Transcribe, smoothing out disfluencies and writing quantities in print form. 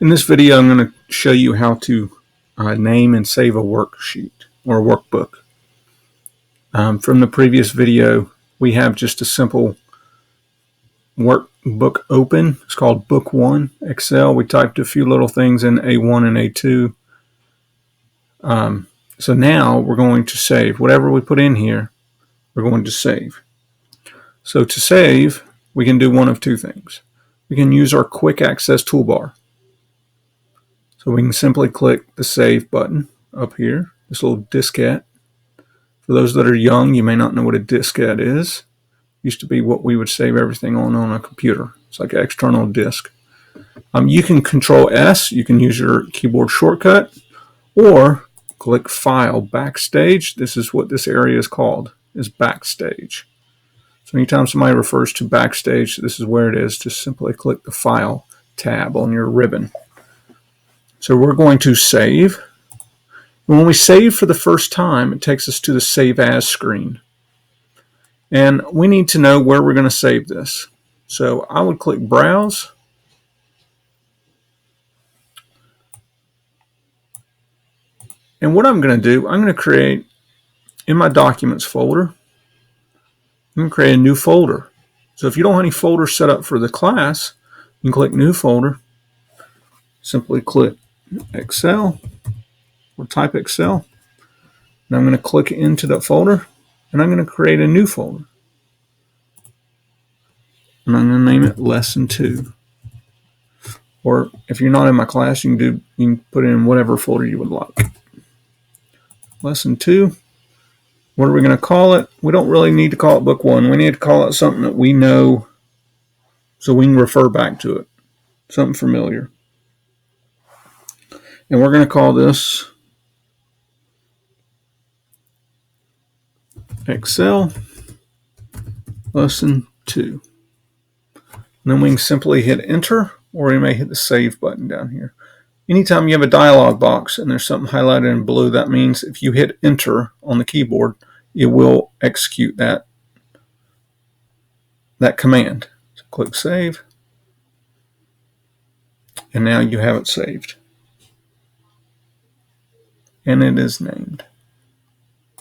In this video, I'm going to show you how to name and save a worksheet or a workbook. From the previous video, we have just a simple workbook open. It's called Book 1 Excel. We typed a few little things in A1 and A2. So now we're going to save. Whatever we put in here, we're going to save. So to save, we can do one of two things. We can use our quick access toolbar. So we can simply click the Save button up here, this little diskette. For those that are young, you may not know what a diskette is. It used to be what we would save everything on a computer. It's like an external disk. You can Control S, you can use your keyboard shortcut, or click File, Backstage. This is what this area is called, is Backstage. So anytime somebody refers to Backstage, this is where it is. Just simply click the File tab on your ribbon. So we're going to save. When we save for the first time, it takes us to the Save As screen. And we need to know where we're going to save this. So I would click Browse. And what I'm going to do, I'm going to create, in my Documents folder, I'm going to create a new folder. So if you don't have any folders set up for the class, you can click New Folder. Simply click Excel or type Excel. And I'm going to click into that folder and I'm going to create a new folder. And I'm going to name it Lesson 2. Or if you're not in my class, you can put it in whatever folder you would like. Lesson 2. What are we going to call it? We don't really need to call it Book 1. We need to call it something that we know so we can refer back to it. Something familiar. And we're going to call this Excel Lesson 2. And then we can simply hit Enter, or we may hit the Save button down here. Anytime you have a dialog box and there's something highlighted in blue, that means if you hit Enter on the keyboard, it will execute that command. So click Save. And now you have it saved. And it is named.